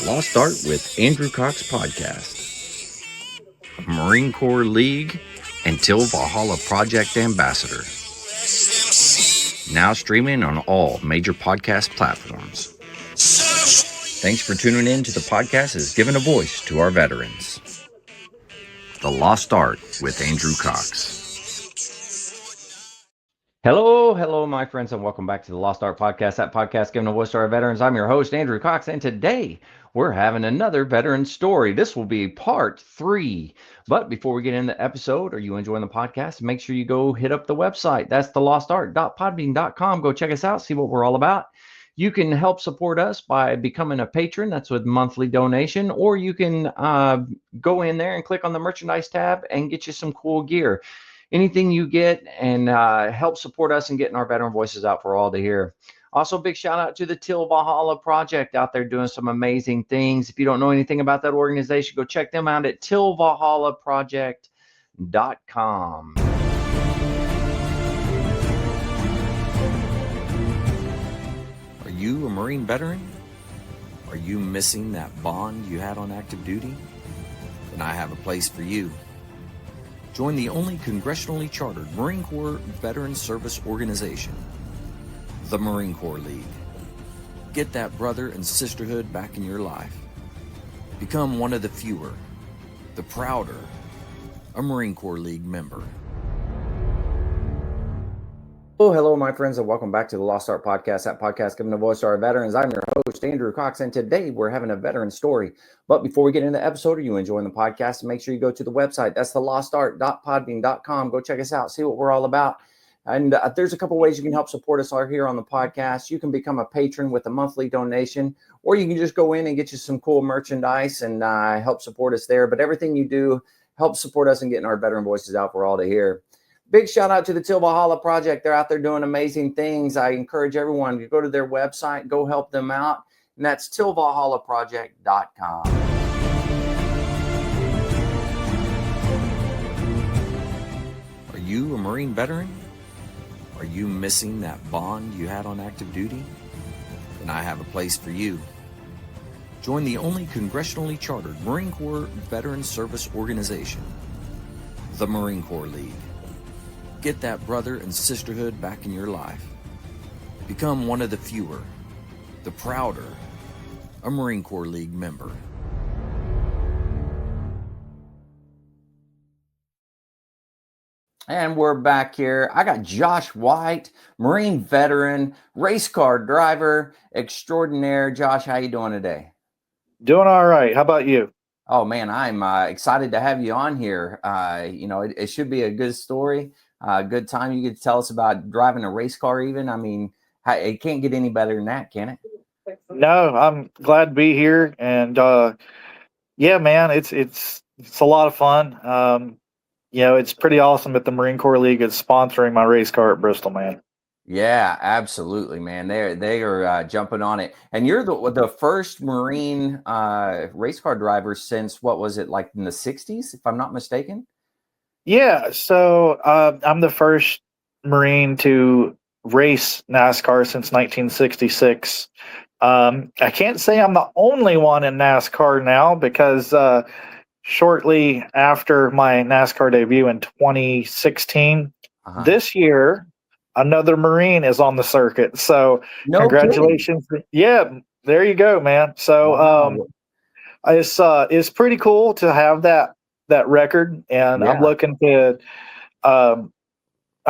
Lost Art with Andrew Cox podcast, Marine Corps League, and Till Valhalla Project Ambassador. Now streaming on all major podcast platforms. Thanks for tuning in to the podcast that's given a voice to our veterans. The Lost Art with Andrew Cox. Hello, my friends, and welcome back to the Lost Art Podcast, that podcast giving a voice to our veterans. I'm your host, Andrew Cox, and today we're having another veteran story. This will be part 3. But before we get into the episode, are you enjoying the podcast? Make sure you go hit up the website. That's thelostart.podbean.com. Go check us out, see what we're all about. You can help support us by becoming a patron. That's with monthly donation, or you can go in there and click on the merchandise tab and get you some cool gear. Anything you get and help support us in getting our veteran voices out for all to hear. Also, big shout out to the Till Valhalla Project out there doing some amazing things. If you don't know anything about that organization, go check them out at tillvalhallaproject.com. Are you a Marine veteran? Are you missing that bond you had on active duty? Then I have a place for you. Join the only congressionally chartered Marine Corps Veteran Service Organization, the Marine Corps League. Get that brother and sisterhood back in your life. Become one of the fewer, the prouder, a Marine Corps League member. Hello, my friends, and welcome back to the Lost Art Podcast, that podcast giving a voice to our veterans. I'm your host, Andrew Cox, and today we're having a veteran story. But before we get into the episode, are you enjoying the podcast? Make sure you go to the website. That's thelostart.podbean.com. Go check us out, see what we're all about. And there's a couple ways you can help support us here on the podcast. You can become a patron with a monthly donation, or you can just go in and get you some cool merchandise and help support us there. But everything you do helps support us in getting our veteran voices out for all to hear. Big shout out to the Till Valhalla Project. They're out there doing amazing things. I encourage everyone to go to their website, go help them out. And that's tillvalhallaproject.com. Are you a Marine veteran? Are you missing that bond you had on active duty? Then I have a place for you. Join the only congressionally chartered Marine Corps Veteran Service Organization, the Marine Corps League. Get that brother and sisterhood back in your life. Become one of the fewer, the prouder, a Marine Corps League member. And we're back here. I got Josh White, Marine veteran, race car driver extraordinaire. Josh, how you doing today? Doing all right. How about you? Oh, man, I'm excited to have you on here. It should be a good story. Good time. You could tell us about driving a race car even. I mean, it can't get any better than that, can it? No, I'm glad to be here. And yeah, man, it's a lot of fun. It's pretty awesome that the Marine Corps League is sponsoring my race car at Bristol, man. Yeah, absolutely, man. They are jumping on it. And you're the first Marine race car driver since, what was it, like in the 60s, if I'm not mistaken? Yeah, so I'm the first Marine to race NASCAR since 1966. I can't say I'm the only one in NASCAR now because shortly after my NASCAR debut in 2016, this year, another Marine is on the circuit. So congratulations. Kidding. Yeah, there you go, man. So wow. It's pretty cool to have that record, and yeah. I'm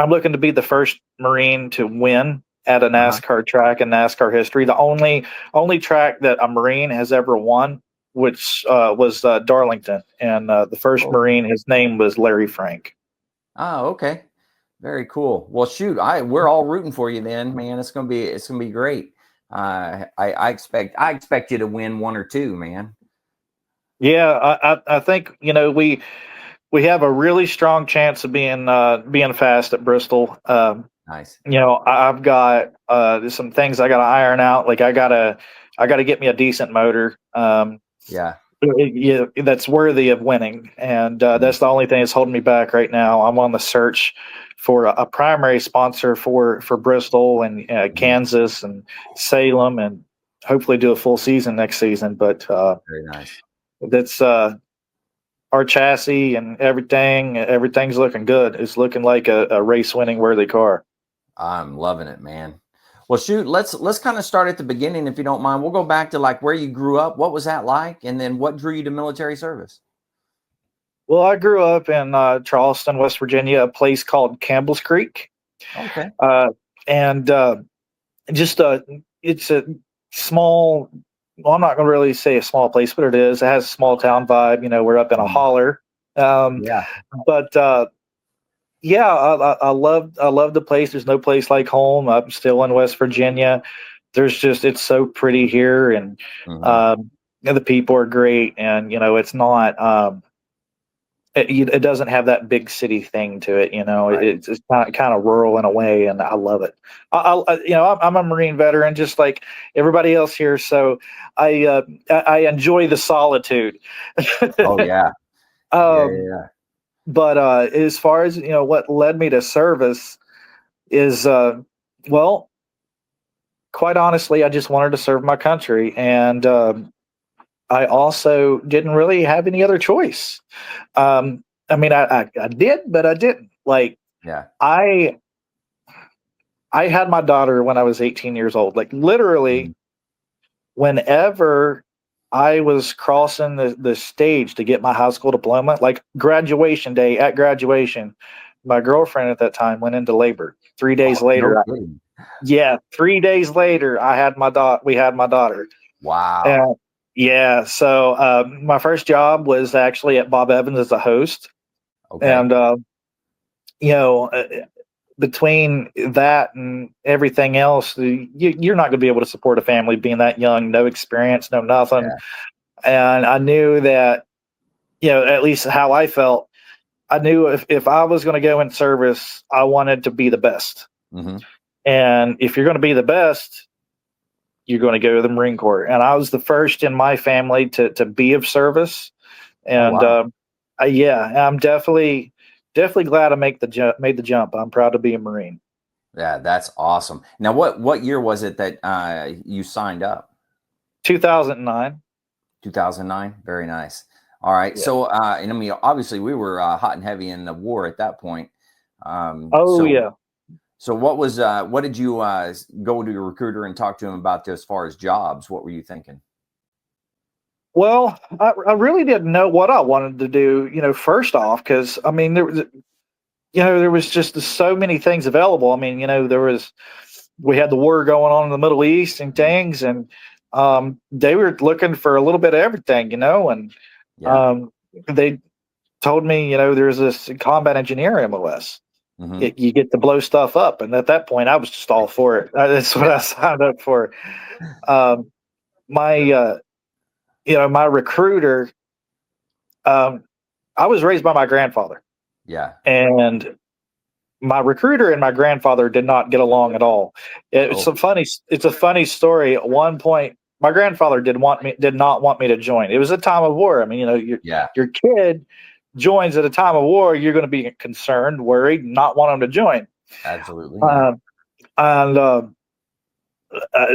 looking to be the first Marine to win at a NASCAR track in NASCAR history. The only track that a Marine has ever won, which was Darlington, and the first Marine, his name was Larry Frank. Oh, okay, very cool. Well, shoot, we're all rooting for you, then, man. It's gonna be great. I expect you to win one or two, man. Yeah, I think we have a really strong chance of being fast at Bristol. Nice. I've got some things I got to iron out. Like I gotta get me a decent motor. Yeah, that's worthy of winning, and that's the only thing that's holding me back right now. I'm on the search for a primary sponsor for Bristol and Kansas and Salem and hopefully do a full season next season. But Very nice. that's our chassis and everything. Everything's looking good. It's looking like a race winning worthy car. I'm loving it, man. Well, shoot, let's kind of start at the beginning, if you don't mind. We'll go back to like where you grew up. What was that like? And then what drew you to military service? Well, I grew up in Charleston, West Virginia, a place called Campbell's Creek, Okay. and just it's a small. Well, I'm not going to really say a small place, but it is. It has a small town vibe. We're up in a holler. Yeah. But yeah, I love the place. There's no place like home. I'm still in West Virginia. It's so pretty here, and the people are great, and it's not. It doesn't have that big city thing to it. Right. It's kind of rural in a way, and I love it. I'm a Marine veteran, just like everybody else here, so I enjoy the solitude. Oh yeah. um, Yeah. but as far as what led me to service is well, quite honestly, I just wanted to serve my country, and I also didn't really have any other choice. I mean, I did, but I didn't. Like, Yeah. I had my daughter when I was 18 years old. Like, literally, whenever I was crossing the stage to get my high school diploma, like graduation day, at graduation, my girlfriend at that time went into labor. 3 days Oh, no later, kidding. 3 days later, we had my daughter. Wow. And yeah, so my first job was actually at Bob Evans as a host. Okay. And you know, between that and everything else, you're not going to be able to support a family being that young, no experience, no nothing. Yeah. And I knew that, at least how I felt, I knew if I was going to go in service, I wanted to be the best. Mm-hmm. And if you're going to be the best, you're going to go to the Marine Corps. And I was the first in my family to be of service. And wow. yeah, I'm definitely glad I made the jump. I'm proud to be a Marine. Yeah, that's awesome. Now, what year was it that you signed up? 2009. 2009. Very nice. All right. Yeah. So, and I mean, obviously, we were hot and heavy in the war at that point. Oh So, yeah. so what did you go to your recruiter and talk to him about as far as jobs? What were you thinking? Well, I really didn't know what I wanted to do. First off, because I mean there was just so many things available. I mean, we had the war going on in the Middle East and things, and they were looking for a little bit of everything, and Yeah. they told me, there's this combat engineer MOS. Mm-hmm. You get to blow stuff up, and at that point, I was just all for it. That's what I signed up for. My my recruiter. I was raised by my grandfather. Yeah. And my recruiter and my grandfather did not get along at all. It's a funny story. At one point, my grandfather did not want me to join. It was a time of war. I mean, your kid joins at a time of war, you're going to be concerned, worried, not want them to join. Absolutely. And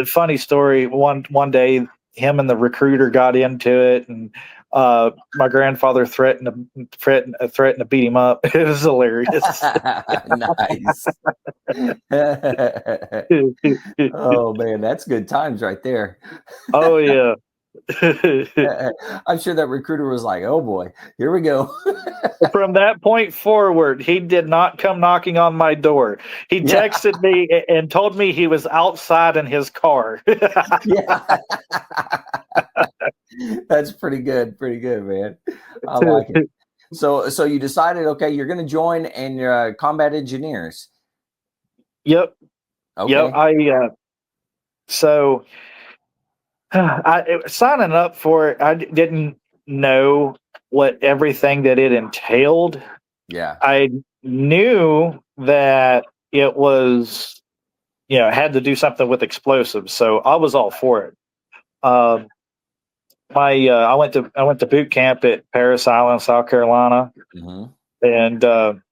funny story. One day, him and the recruiter got into it, and my grandfather threatened to beat him up. It was hilarious. Nice. Oh man, that's good times right there. Oh yeah. I'm sure that recruiter was like, "Oh boy, here we go." From that point forward, he did not come knocking on my door. He texted me and told me he was outside in his car. Yeah. That's pretty good. Pretty good, man. I like it. So you decided, okay, you're going to join and you're combat engineers. Yep. Okay. Yep. So signing up for it, I didn't know what everything that it entailed. Yeah. I knew that it was, had to do something with explosives, so I was all for it. I went to boot camp at Parris Island, South Carolina, and I'm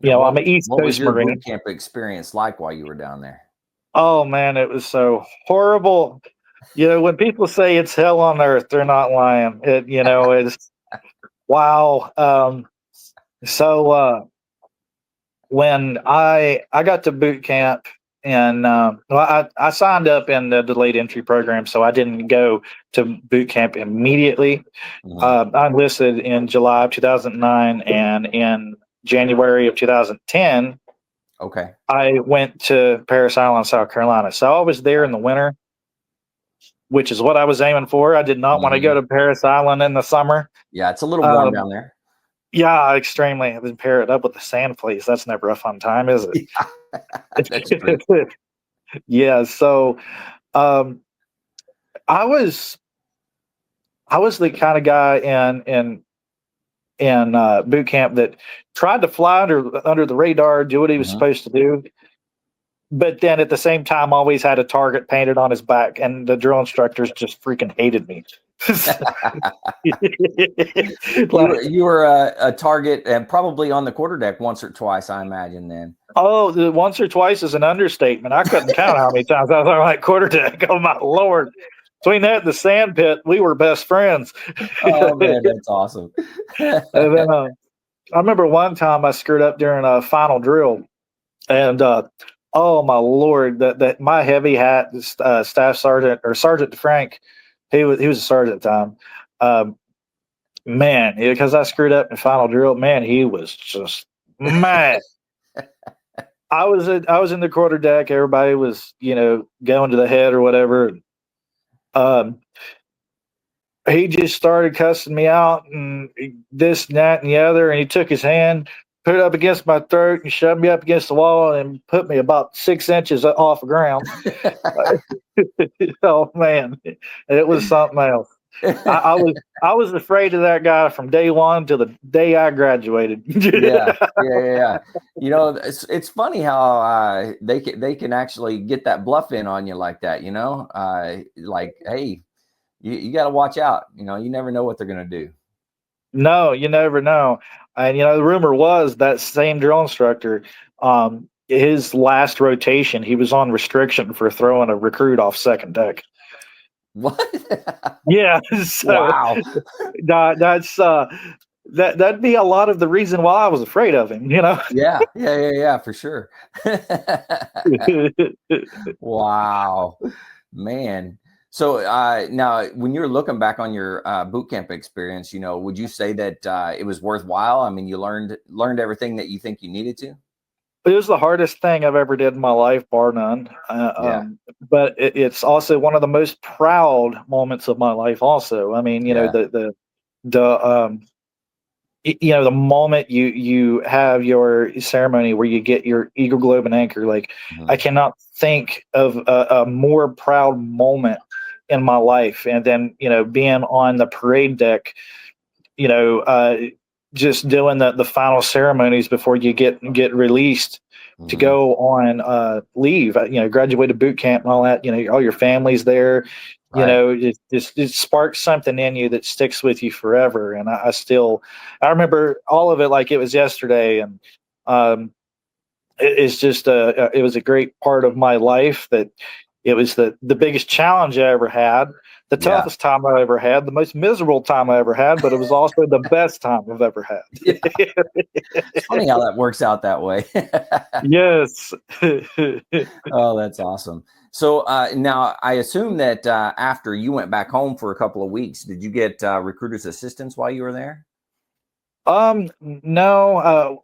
an East What was Coast your Marine. boot camp experience like while you were down there? Oh man, it was so horrible. When people say it's hell on earth, they're not lying. It's wow. So when I got to boot camp, and I signed up in the delayed entry program, so I didn't go to boot camp immediately. Mhm. I enlisted in July of 2009, and in January of 2010, Okay. I went to Parris Island, South Carolina. So I was there in the winter, which is what I was aiming for. I did not want to go Mhm. to Parris Island in the summer. Yeah, it's a little warm Um, down there. yeah, extremely. I've been paired up with the sand fleas. That's never a fun time, is That's true. it? Yeah. So um, I was I was the kind of guy in boot camp that tried to fly under the radar, do what he was Mhm. supposed to do, but then at the same time always had a target painted on his back, and the drill instructors just freaking hated me. Like, You were a target and probably on the quarterdeck once or twice, I imagine. Then. oh, the once or twice is an understatement. I couldn't count how many times I was on that quarterdeck. Oh my lord! Between that and the sand pit, we were best friends. Oh man, that's awesome. And then I remember one time I screwed up during a final drill, and oh my lord, that my heavy hat staff sergeant or Sergeant DeFrank, he was a sergeant at the time. Um, Man, because I screwed up in final drill, man, he was just mad. I was in the quarter deck. Everybody was going to the head or whatever. Um, he just started cussing me out and this and that and the other. And he took his hand, put it up against my throat, and shoved me up against the wall and put me about 6 inches off the ground. Oh man, it was something else. I was afraid of that guy from day one till the day I graduated. Yeah, yeah. It's funny how they can actually get that bluff in on you like that. Like, hey, you got to watch out. You never know what they're gonna do. No, you never know. And the rumor was that same drill instructor, his last rotation, he was on restriction for throwing a recruit off second deck. What? Yeah, so Wow. that's that'd be a lot of the reason why I was afraid of him. Yeah, for sure. Wow, man. So now, when you're looking back on your boot camp experience, would you say that it was worthwhile? I mean, you learned everything that you think you needed to. It was the hardest thing I've ever did in my life, bar none. Yeah, But it's also one of the most proud moments of my life. Also, I mean, yeah. the the moment you have your ceremony where you get your Eagle Globe and Anchor. Like, I Mhm. cannot think of a more proud moment in my life. And then being on the parade deck, you know, uh, just doing the final ceremonies before you get released to Mhm. go on leave. Graduated boot camp and all that. All your family's there. Right. It sparks something in you that sticks with you forever. And I remember all of it like it was yesterday. And um, it's just it was a great part of my life. That it was the biggest challenge I ever had, the Yeah. toughest time I ever had, the most miserable time I ever had, but it was also the best time I've ever Yeah. had. It's funny how that works out that way. Yes. Oh, that's awesome. So now I assume that after you went back home for a couple of weeks, did you get recruiter's assistance while you were there? No,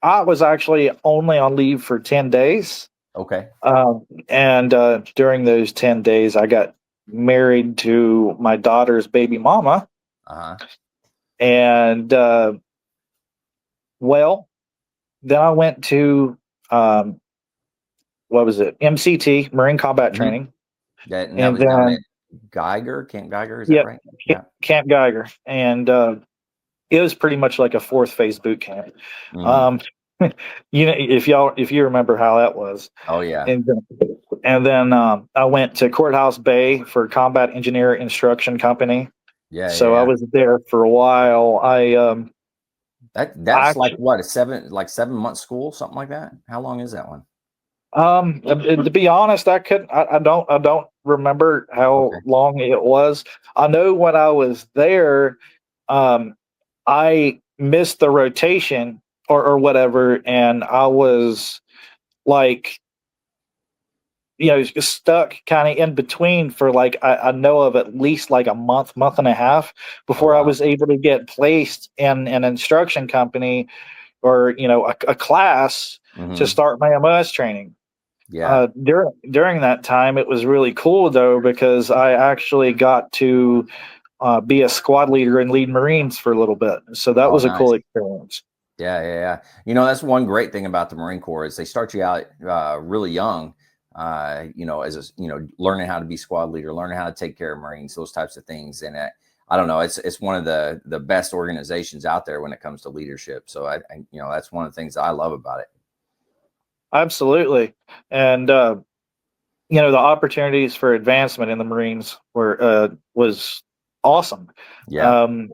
I was actually only on leave for 10 days. Okay. And during those 10 days, I got married to my daughter's baby mama. Uh-huh. And, well, then I went to, um, what was it? MCT, Marine Combat Hmm. Training. That And was down at then, Camp Geiger, is that yep, right? Yeah. Camp Geiger. And it was pretty much like a fourth phase boot camp. Hmm. Um, if you remember how that was. Oh yeah. And then I went to Courthouse Bay for Combat Engineer Instruction Company. So I Yeah. was there for a while. That's like Actually, what, a 7 month school, something like that. How long is that one? To be honest, I don't remember how Okay. long it was. I know when I was there, um, I missed the rotation or whatever, and I was like, just stuck kind of in between for like I know of at least like a month and a half Oh, before I wow. was able to get placed in an instruction company or a class to Hmm. start my MLS training. Yeah. During that time, it was really cool though because I actually got to be a squad leader and lead Marines for a little bit. So that Oh, was a nice. cool experience. Yeah, yeah, yeah. That's one great thing about the Marine Corps is they start you out really young. As learning how to be squad leader, learning how to take care of Marines, those types of things. And I don't know, it's one of the best organizations out there when it comes to leadership. So that's one of the things that I love about it. Absolutely, and the opportunities for advancement in the Marines was awesome. Yeah. Um,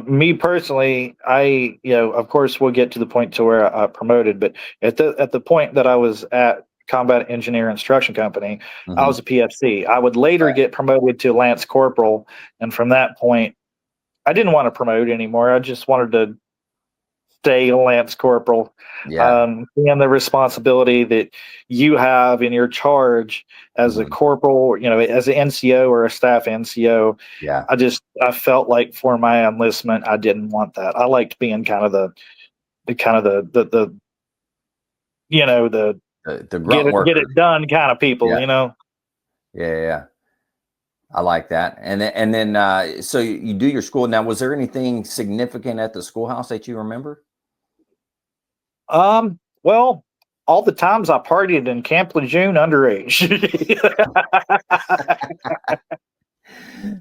me personally, of course, we'll get to the point to where I promoted, but at the point that I was at Combat Engineer Instruction Company, I Hmm. was a PFC. I would later Right. get promoted to Lance Corporal, and from that point, I didn't want to promote anymore. I just wanted to stay a Lance Corporal. Yeah. And the responsibility that you have in your charge as a Hmm. corporal, as an NCO or a staff NCO, Yeah. I felt like for my enlistment, I didn't want that. I liked being kind of the kind of the the The get grunt it worker. done kind of Yeah. people. Yeah. Yeah. Yeah. I like that. And then so you do your school. Now, was there anything significant at the schoolhouse that you remember? Well, all the times I partied in Camp Lejeune underage.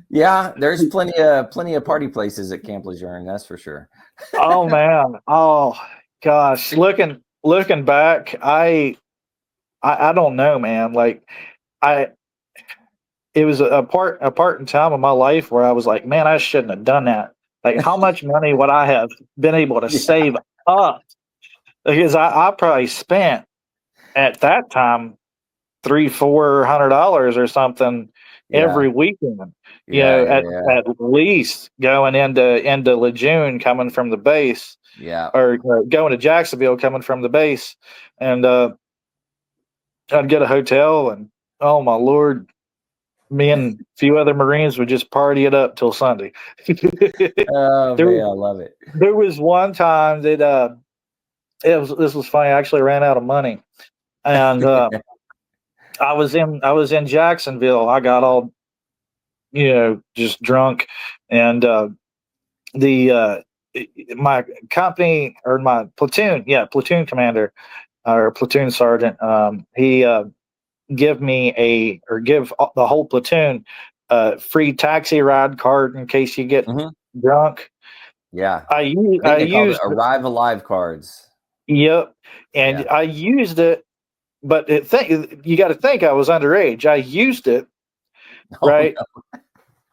Yeah, there's plenty of party places at Camp Lejeune, that's for sure. Oh man. Oh gosh. Looking back, I don't know, man. Like I it was a part in time of my life where I was like, man, I shouldn't have done that. Like how much money would I have been able to Yeah, save up? Because I probably spent at that time $300-400 or something yeah, every weekend. yeah, yeah, At yeah, least going into Lejeune coming from the base yeah. or going to Jacksonville coming from the base, and I'd get a hotel, and oh my lord, me and a few other Marines would just party it up till Sunday. Oh there, man, I love it. there was one time that this was funny. I actually ran out of money, and I was in Jacksonville. I got all just drunk, and the my company or my platoon, platoon commander or platoon sergeant, he give the whole platoon a free taxi ride card in case you get Hmm. drunk. Yeah, I I think they called it used Arrive Alive cards. Yep, and Yeah. I used it, but you got to think I was underage. I used it, Oh right? no.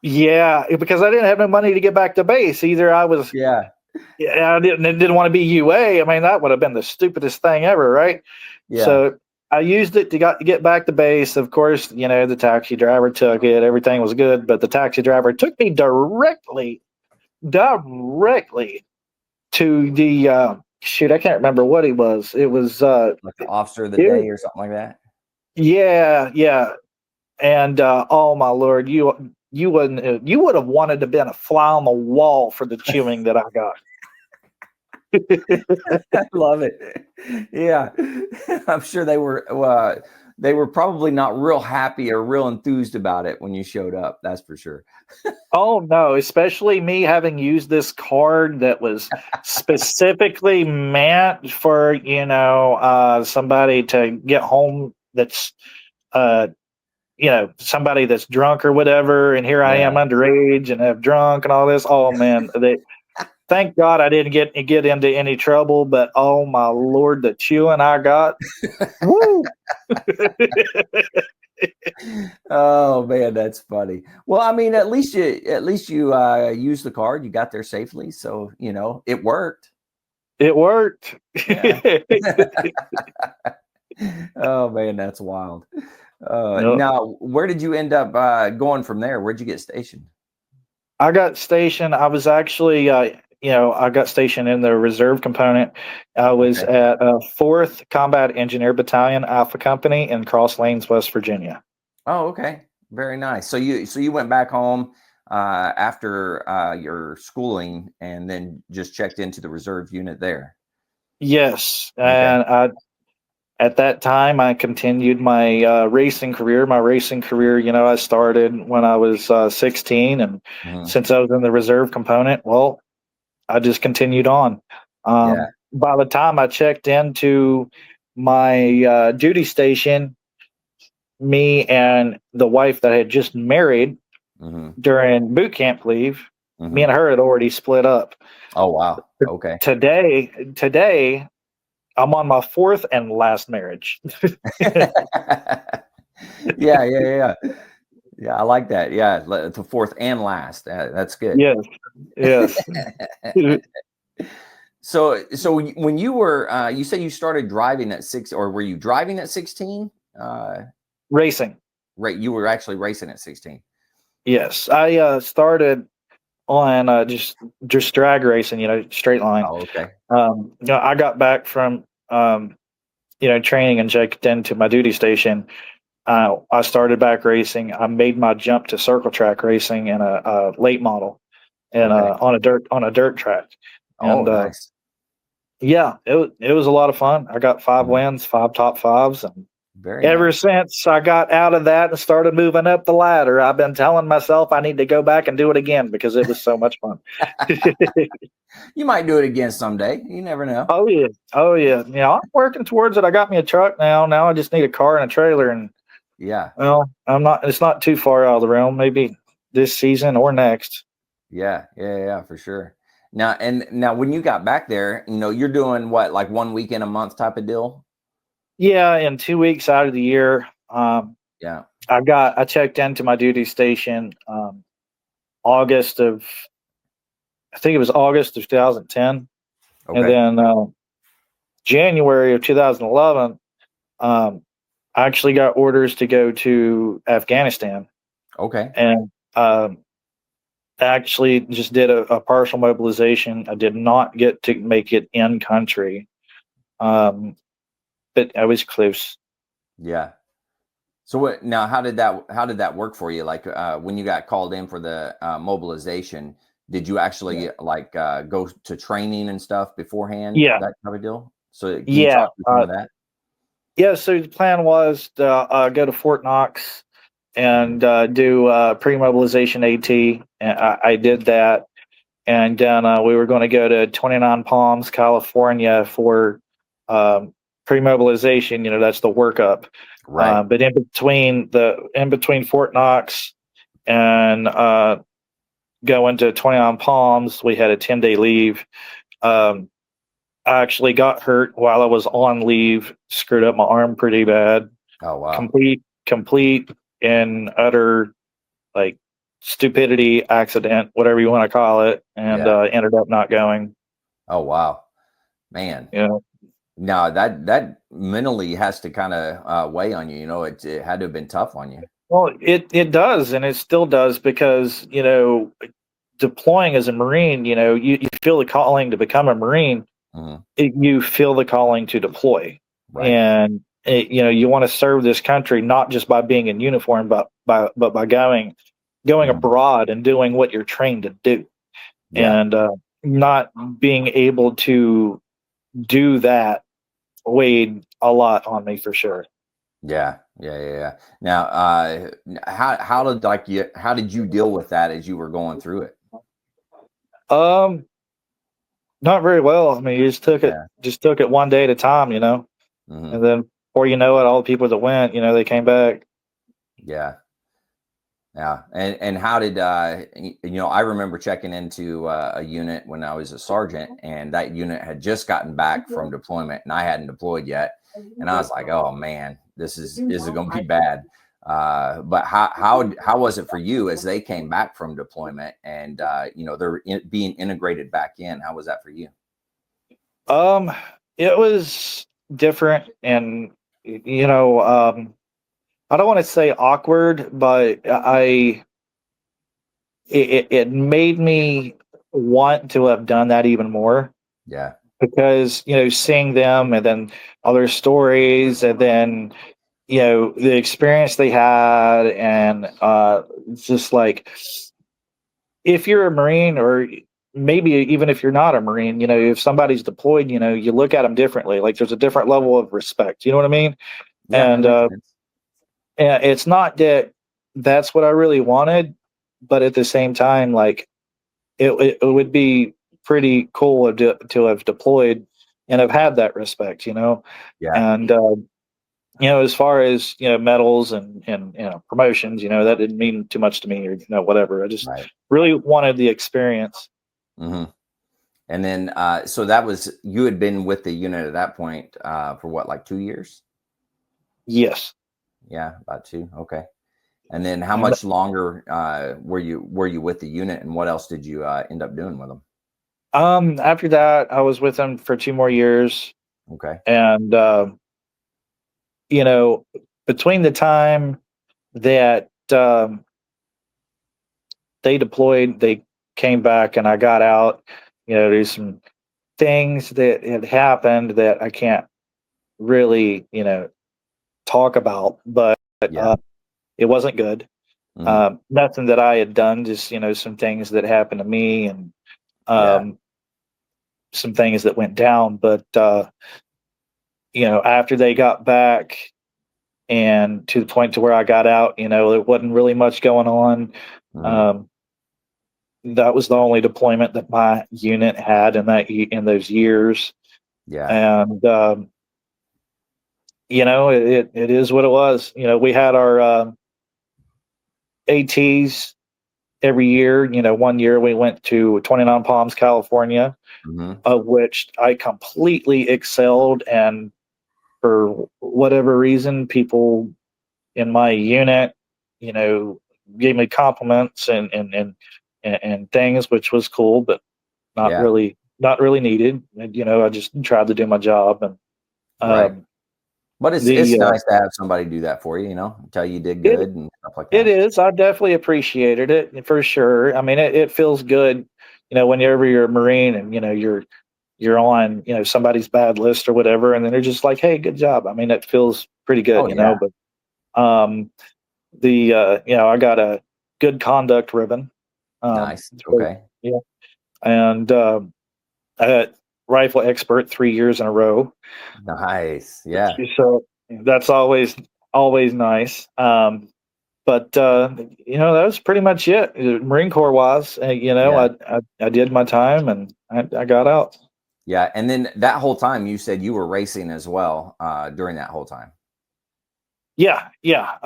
Yeah, because I didn't have no money to get back to base. Either I was Yeah, Yeah, I didn't want to be UA. I mean, that would have been the stupidest thing ever, right? yeah. So I used it to get back to base. Of course, the taxi driver took it. Everything was good, but the taxi driver took me directly to the shoot. I can't remember what he was. It was Like the officer of the it, day or something like that. yeah, yeah. And oh my lord, you would have wanted to been a fly on the wall for the chewing that I got. I love it. Yeah, I'm sure they were probably not real happy or real enthused about it when you showed up. That's for sure. Oh no, especially me having used this card that was specifically meant for, somebody to get home that's uh somebody that's drunk or whatever, and here I am Yeah. underage and have drunk and all this. Oh man, thank God I didn't get into any trouble, but oh my lord, the chewing I got. Woo! Oh man, that's funny. Well, I mean, at least you used the card. You got there safely, so it worked. It worked. Yeah. Oh man, that's wild. Yep. Now, where did you end up going from there? Where'd you get stationed? I got stationed. I was actually, I got stationed in the reserve component. I was Okay. at 4th Combat Engineer Battalion Alpha Company in Cross Lanes, West Virginia. Oh, okay. Very nice. So you went back home after your schooling and then just checked into the reserve unit there. Yes, Okay. and at that time, I continued my racing career. My racing career, I started when I was 16, and Hmm. since I was in the reserve component, well, I just continued on. Yeah. By the time I checked into my duty station, me and the wife that I had just married Hmm. during boot camp leave, me Hmm. and her had already split up. Oh, wow. Okay. Today, I'm on my 4th and last marriage. Yeah, yeah, yeah. Yeah, I like that. Yeah, the fourth and last. That's good. Yes, yes. So when you were, you said you started driving at six, or were you driving at 16? Racing. Right, you were actually racing at 16. Yes, I started on just drag racing, straight line. Oh, okay. I got back from training and checked into my duty station. I started back racing. I made my jump to circle track racing in a late model and Okay. on a dirt track. Oh, And nice. yeah, it was a lot of fun. I got 5 wins, 5 top 5s, and Very ever nice. since I got out of that and started moving up the ladder, I've been telling myself I need to go back and do it again because it was so much fun. You might do it again someday. You never know. Oh yeah, oh yeah. I'm working towards it. I got me a truck now. Now I just need a car and a trailer, and Yeah. well, I'm not. It's not too far out of the realm. Maybe this season or next. Yeah. Yeah. Yeah. For sure. Now, when you got back there, you're doing what, like 1 weekend a month type of deal? Yeah, in 2 weeks out of the year, Yeah. I checked into my duty station August of I think it was August of 2010, and Okay. then January of 2011, um, I actually got orders to go to Afghanistan, Okay. and actually just did a partial mobilization. I did not get to make it in country, um, but I was close. Yeah. So what now? How did that work for you? Like when you got called in for the mobilization, did you actually like go to training and stuff beforehand? Yeah, That type of deal. So can you yeah, talk through some of that? yeah. So the plan was to go to Fort Knox Hmm. and do pre-mobilization AT. And I did that, and then we were going to go to 29 Palms, California for pre-mobilization. That's the workup. Right. But in between Fort Knox and going to 29 Palms, we had a 10-day leave. Um, I actually got hurt while I was on leave, screwed up my arm pretty bad. Oh wow. Complete and utter like stupidity accident, whatever you want to call it, and Yeah. ended up not going. Oh wow. Man. You know, No, that mentally has to kind of weigh on you. It had to have been tough on you. well, it does, and it still does because deploying as a Marine, you feel the calling to become a Marine. Hmm. You feel the calling to deploy, Right. and you want to serve this country not just by being in uniform, but by going Hmm. abroad and doing what you're trained to do, Yeah. and not being able to do that weighed a lot on me for sure. Yeah, yeah, yeah, yeah. Now, how did you deal with that as you were going through it? Um, Not very well. I mean, you Yeah. just took it one day at a time, Hmm. and then before you know it, all the people that went, they came back. Yeah, yeah. And how did I remember checking into a unit when I was a sergeant, and that unit had just gotten back from deployment, and I hadn't deployed yet, and I was like, oh man, this is going to be bad. But how was it for you as they came back from deployment and being integrated back in? How was that for you? Um, it was different, and you know, I don't want to say awkward, but it made me want to have done that even more, Yeah. because seeing them and then other stories, and then the experience they had, and it's just like, if you're a Marine, or maybe even if you're not a Marine, if somebody's deployed, you look at them differently. Like, there's a different level of respect. You know what I mean? Yeah, that And makes sense. and it's not that that's what I really wanted, but at the same time, like, it would be pretty cool to have deployed and have had that respect. Yeah. And as far as medals and promotions, that didn't mean too much to me, or whatever. I just Right. really wanted the experience. Hmm. And then, so that was, you had been with the unit at that point for what, like 2 years? Yes. Yeah, about two. Okay. And then, how And much longer were you with the unit, and what else did you end up doing with them? after that, I was with them for 2 more years, Okay. and you know, between the time that they deployed, they came back, and I got out. There's some things that had happened that I can't really, talk about, but Yeah. it wasn't good. Hmm. Nothing that I had done, just some things that happened to me, and Yeah. um, some things that went down. But after they got back, and to the point to where I got out, there wasn't really much going on. Hmm. Um, that was the only deployment that my unit had in those years, Yeah. and it is what it was. We had our ATs every year. One year we went to 29 Palms, California, Hmm. of which I completely excelled, and for whatever reason, people in my unit, you know, gave me compliments and things, which was cool, but Yeah. not really needed. And I just tried to do my job, and Right. um, But it's the nice to have somebody do that for you, tell you did it good and stuff like it that. is. I definitely appreciated it for sure. I mean, it feels good, whenever you're a Marine, and you're on somebody's bad list or whatever, and then they're just like, hey, good job. I mean, it feels pretty good, Oh yeah. But um, the I got a good conduct ribbon. Nice. So, Okay. yeah, and I got rifle expert 3 years in a row. Nice. Yeah. So that's always nice. But that was pretty much it. Marine Corps wise, Yeah. I did my time, and I got out. Yeah. And then that whole time you said you were racing as well during that whole time. Yeah, yeah.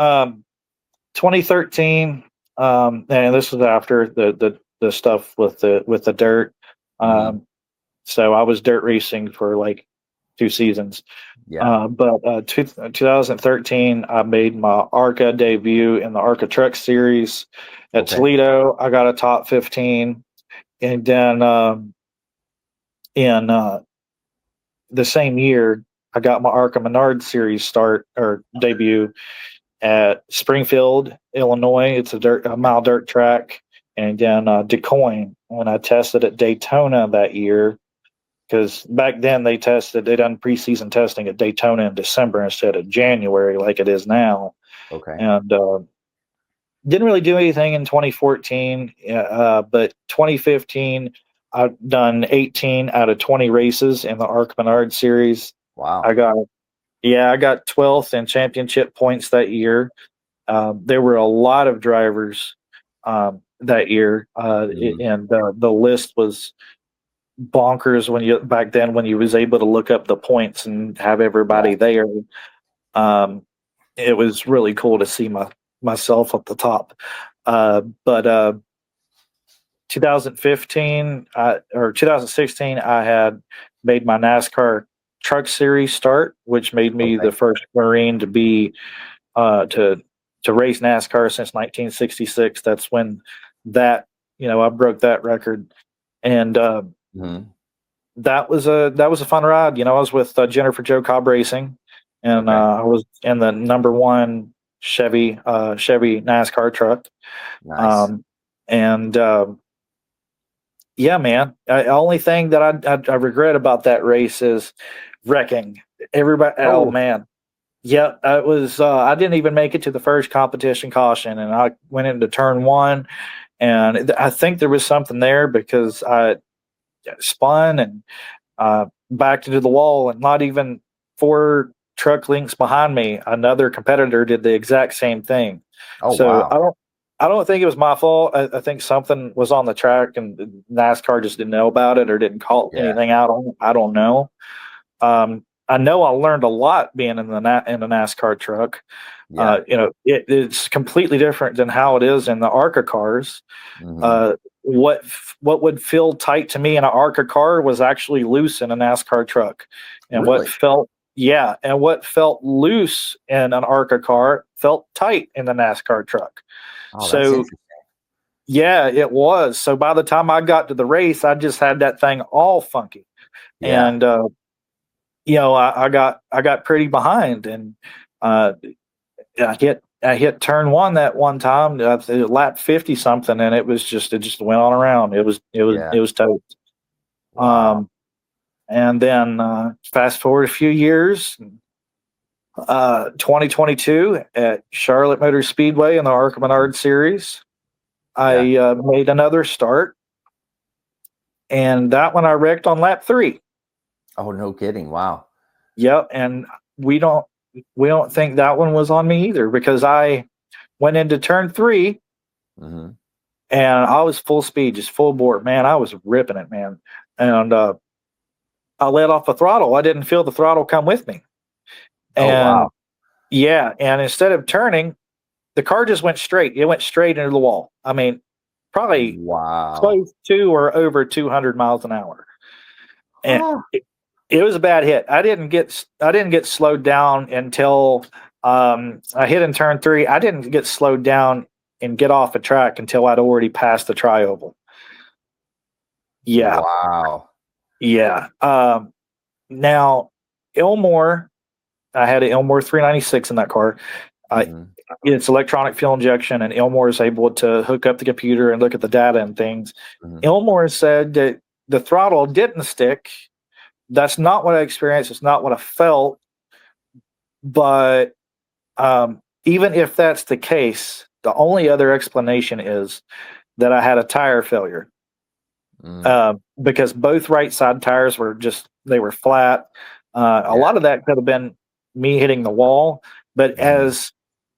2013, and this was after the stuff with the dirt. Hmm. Um, so I was dirt racing for like 2 seasons. Yeah. But 2013, I made my ARCA debut in the ARCA Truck Series at Okay. Toledo. I got a top 15, and then in the same year, I got my ARCA Menard Series start or debut at Springfield, Illinois. It's a mile dirt track, and then DeCoin. When I tested at Daytona that year, because back then they done preseason testing at Daytona in December instead of January like it is now, Okay. and didn't really do anything in 2014. But 2015, I've done 18 out of 20 races in the Arc Menard Series. I Wow. got I got 12th in championship points that year. There were a lot of drivers that year, Hmm. and the list was bonkers back then when you was able to look up the points and have Yeah. everybody there. Um, it was really cool to see myself at the top. But 2015 or 2016, I had made my NASCAR Truck Series start, which made me Okay. the first Marine to be to race NASCAR since 1966. That's when that I broke that record, and Hmm. that was a fun ride. I was with Jennifer Joe Cobb Racing, and Okay. I was in the number one Chevy NASCAR truck. Nice. Um, and yeah, man. The only thing that I regret about that race is wrecking everybody. Oh Oh, man, yeah, it was. I didn't even make it to the first competition caution, and I went into turn one, and I think there was something there because I spun and backed into the wall, and not even four truck links behind me, another competitor did the exact same thing. oh, So wow. I don't think it was my fault. I think something was on the track, and NASCAR just didn't know about it or didn't call Yeah. anything out on it. I don't know. I know I learned a lot being in the NASCAR truck. Yeah. It's completely different than how it is in the ARCA cars. Hmm. Uh, what would feel tight to me in an ARCA car was actually loose in a NASCAR truck, and Really? what felt loose in an ARCA car felt tight in the NASCAR truck. Oh, that's So interesting. yeah, it was. So by the time I got to the race, I just had that thing all funky, Yeah. and I got pretty behind, and uh, I hit turn one that one time, lap 50 something, and it just went on around. Yeah. It was toast. Wow. Um, and then fast forward a few years, 2022 at Charlotte Motor Speedway in the ARCA Menard Series, Yeah. I made another start, and that one I wrecked on lap three. Oh, no kidding. Wow. Yep, and we don't we don't think that one was on me either because I went into turn three Hmm. and I was full speed, just full bore. Man, I was ripping it, man. And I let off the throttle. I didn't feel the throttle come with me. Oh, And wow. yeah, and instead of turning, the car just went straight. It went straight into the wall. I mean, probably Wow. close to or over 200 miles an hour. And Huh. it was a bad hit. I didn't get slowed down until I hit in turn three. I didn't get slowed down and get off the track until I'd already passed the trioval. Yeah, Wow. yeah. Now Ilmore, I had an Ilmore 396 in that car. Uh, Hmm. it's electronic fuel injection, and Ilmore is able to hook up the computer and look at the data and things. Hmm. Ilmore said that the throttle didn't stick. That's not what I experienced. It's not what I felt. But even if that's the case, the only other explanation is that I had a tire failure Mm. because both right side tires were they were flat. A Yeah. lot of that could have been me hitting the wall, but Hmm.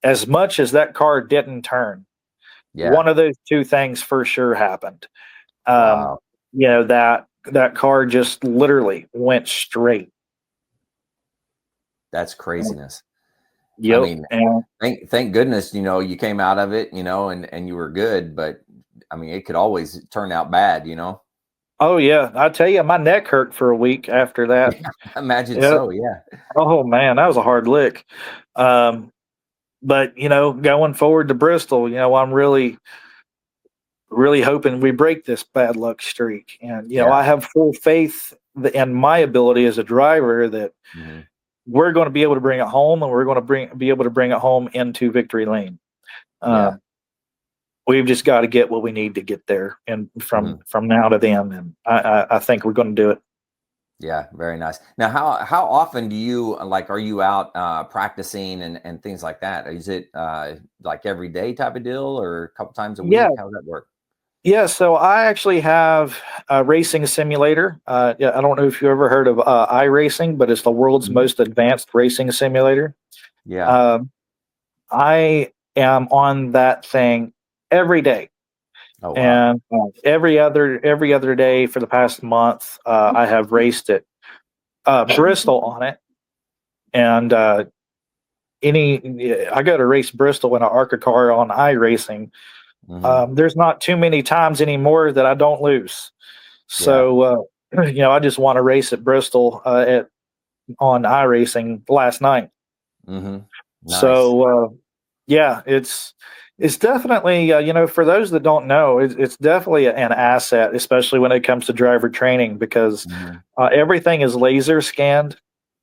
as much as that car didn't turn, Yeah. one of those two things for sure happened. Um, Wow. that car just literally went straight. That's craziness. I Yep. mean, And thank goodness, you came out of it, and you were good, but I mean, it could always turn out bad. oh yeah, I tell you, my neck hurt for a week after that. Yeah, imagine Yep. so. Yeah. Oh man, that was a hard lick. Um, but going forward to Bristol, I'm really hoping we break this bad luck streak. And Yeah. I have full faith in my ability as a driver that Hmm. we're going to be able to bring it home, and we're going to be able to bring it home into victory lane. Yeah. Um, we've just got to get what we need to get there, and Hmm. from now to then, and I think we're going to do it. Yeah. Very nice. Now, how often do you are you out practicing and things like that? Is it like every day type of deal, or a couple times a Yeah, week? How does that work? yeah. So I actually have a racing simulator. Yeah, I don't know if you ever heard of iRacing, but it's the world's Mhm. most advanced racing simulator. Yeah. Um, I am on that thing every day, Oh, wow. and every other day for the past month, I have raced at Bristol on it, and I go to race Bristol in an ARCA car on iRacing. Hmm. There's not too many times anymore that I don't lose. Yeah. So I just want to race at Bristol on iRacing last night. Hmm. Nice. So yeah, it's definitely for those that don't know, it's definitely an asset, especially when it comes to driver training because Hmm. everything is laser scanned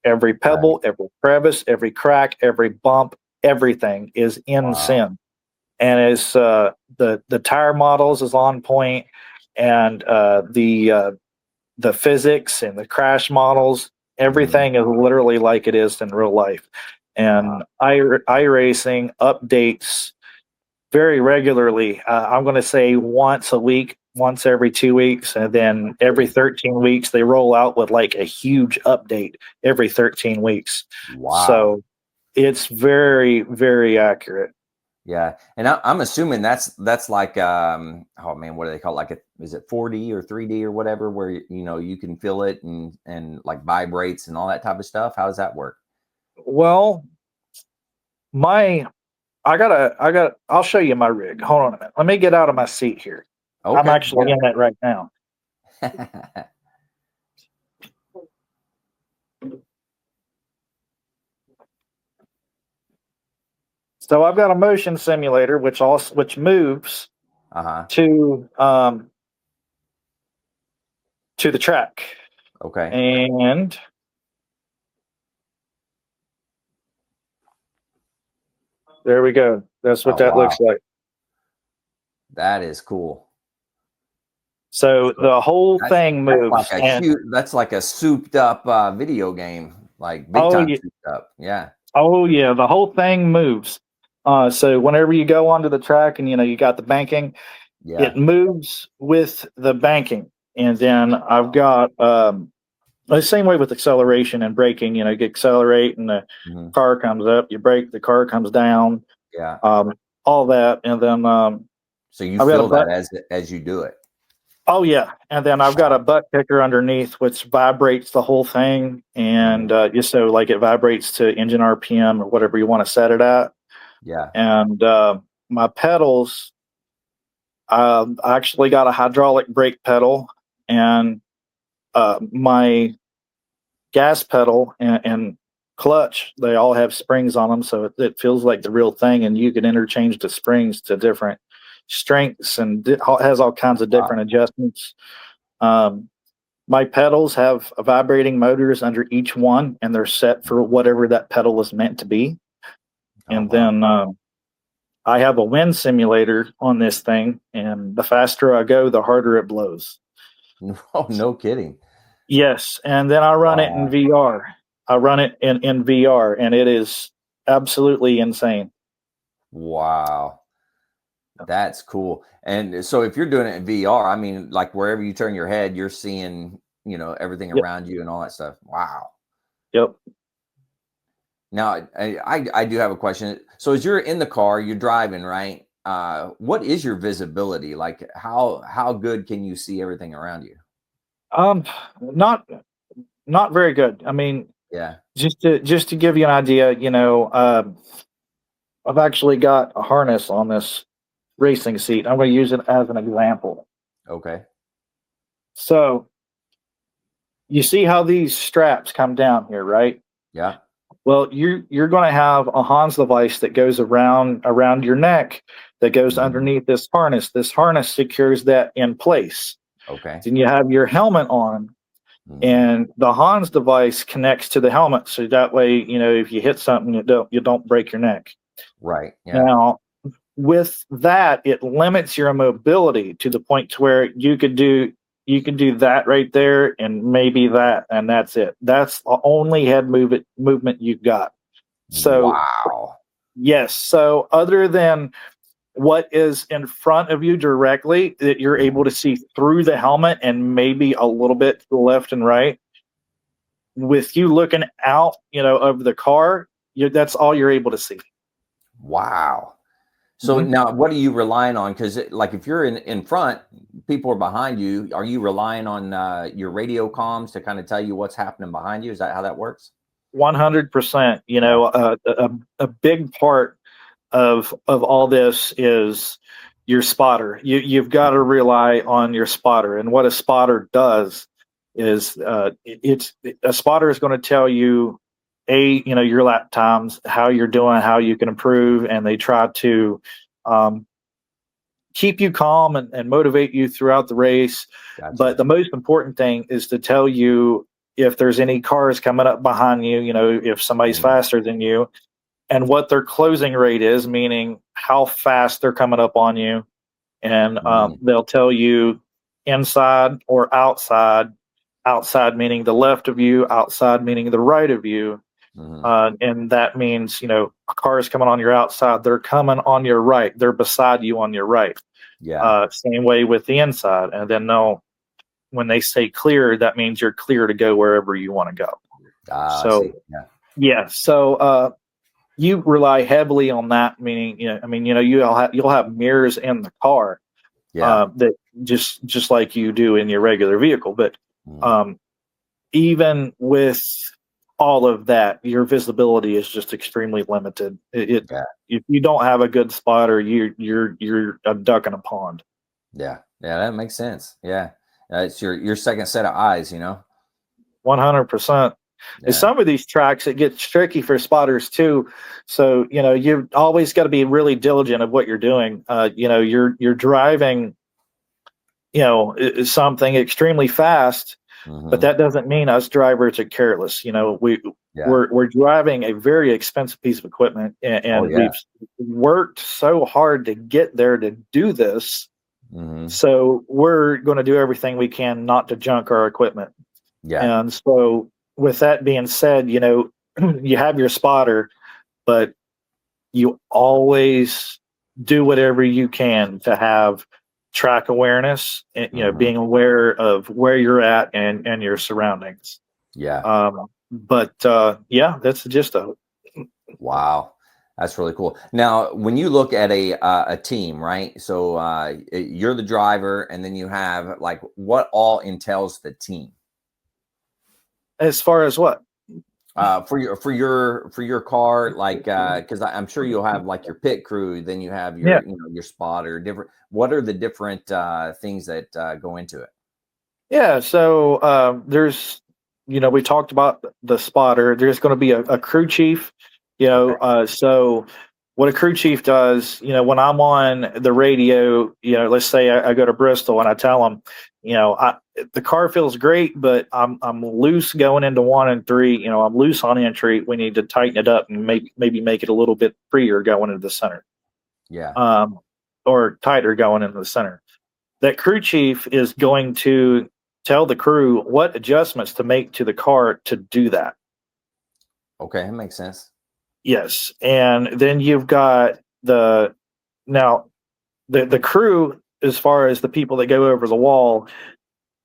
Every Right. pebble, every crevice, every crack, every bump, everything is in Wow. sim. And as the tire models is on point, and the physics and the crash models, Mhm. everything is literally like it is in real life. Wow. And iRacing updates very regularly. I'm going to say once a week, once every 2 weeks, and then every 13 weeks they roll out with like a huge update every 13 weeks. Wow. So it's very, very accurate. Yeah, and I'm assuming that's like oh man, what do they call it? Like is it 4D or 3D or whatever, where you can feel it and like vibrates and all that type of stuff. How does that work? Well, my I'll show you my rig. Hold on a minute. Let me get out of my seat here. I'm Okay, actually in it right now. yeah. So I've got a motion simulator which moves Uh-huh. to the track. Okay. And there we go. That's what Oh that wow, looks like. that is cool. So So the whole that's thing that's like moves. a And huge that's like a souped up video game, like big oh time yeah, souped up. Yeah. oh yeah, the whole thing moves. So whenever you go onto the track and you got the banking, it Yeah. moves with the banking. And then I've got the same way with acceleration and braking. You accelerate and the Hmm. car comes up. You brake, the car comes down. Yeah. Um, all that, and then So you I've got a feel butt. that as you do it. Oh yeah, and then I've got Wow. a butt kicker underneath, which vibrates the whole thing, Mhm. and just so like it vibrates to engine RPM or whatever you want to set it at. Yeah. And my pedals, I actually got a hydraulic brake pedal, and my gas pedal and clutch, they all have springs on them, so it feels like the real thing. And you can interchange the springs to different strengths, and it has all kinds of Wow. different adjustments. Um, my pedals have vibrating motors under each one, and they're set for whatever that pedal was meant to be. Oh And wow. then I have a wind simulator on this thing, and the faster I go, the harder it blows. Oh, no kidding. Yes, and then I run it in Wow. VR. I run it in VR, and it is absolutely insane. Wow. That's cool. And so if you're doing it in VR, I mean, like wherever you turn your head, you're seeing, everything Yep, around you and all that stuff. Wow. yep. Now, I do have a question. So as you're in the car, you're driving, right? What is your visibility? Like how good can you see everything around you? Um, not not very good. I mean, Yeah. just to give you an idea, I've actually got a harness on this racing seat. I'm going to use it as an example. Okay. So you see how these straps come down here, right? Yeah. Well, you're going to have a Hans device that goes around your neck, that goes Hmm. underneath this harness. This harness secures that in place. Okay. Then you have your helmet on, Hmm. and the Hans device connects to the helmet, so that way, if you hit something, you don't break your neck. Right. Yeah. Now, with that, it limits your mobility to the point to where you could do that right there, and maybe that, and that's it. That's the only head movement you've got. So Wow. yes, so other than what is in front of you directly, that you're able Mhm. to see through the helmet and maybe a little bit to the left and right, with you looking out, of the car, that's all you're able to see. Wow. So Mhm. now what are you relying on? Because like if you're in front, people are behind you. Are you relying on your radio comms to kind of tell you what's happening behind you? Is that how that works? 100%. Yeah. A big part of all this is your spotter. You've got to Mhm. rely on your spotter, and what a spotter does is a spotter is going to tell you your lap times, how you're doing, how you can improve, and they try to um, keep you calm and motivate you throughout the race. Gotcha. But the most important thing is to tell you if there's any cars coming up behind you, if somebody's Mhm. faster than you, and what their closing rate is, meaning how fast they're coming up on you. And Mhm. they'll tell you inside or outside, outside meaning the left of you, outside meaning the right of you. Mhm. And that means, a car is coming on your outside, they're coming on your right, they're beside you on your right. Yeah. Same way with the inside. And then when they say clear, that means you're clear to go wherever you want to go. Ah, I So, see. Yeah. yeah. So, you rely heavily on that, meaning, you'll have mirrors in the car, Yeah. that just like you do in your regular vehicle. But Mhm. um, even with all of that, your visibility is just extremely limited. Yeah. If you don't have a good spotter, you're a duck in a pond. Yeah. Yeah. That makes sense. Yeah. It's your second set of eyes. 100%. And Yeah. some of these tracks, it gets tricky for spotters too. So you've always got to be really diligent of what you're doing. You're driving, something extremely fast, but Mhm. that doesn't mean us drivers are careless. Yeah. We're driving a very expensive piece of equipment, Oh and yeah. we've worked so hard to get there to do this. Mhm. So we're going to do everything we can not to junk our equipment. Yeah. And so, with that being said, you have your spotter, but you always do whatever you can to have track awareness and, Mhm. being aware of where you're at and your surroundings. Yeah. But yeah, that's the gist of it. Wow. That's really cool. Now, when you look at a team, right? So you're the driver, and then you have like what all entails the team As far as what? for your car, like because I'm sure you'll have like your pit crew, then you have Yeah. your spotter. Different. What are the different things that go into it? Yeah. So there's, we talked about the spotter. There's going to be a crew chief, Okay. so what a crew chief does, when I'm on the radio, let's say I go to Bristol and I tell them, the car feels great, but I'm loose going into 1 and 3. I'm loose on entry. We need to tighten it up and maybe make it a little bit freer going into the center, Yeah. um, or tighter going into the center. That crew chief is going to tell the crew what adjustments to make to the car to do that. Okay. That makes sense. Yes, and then you've got now the crew, as far as the people that go over the wall,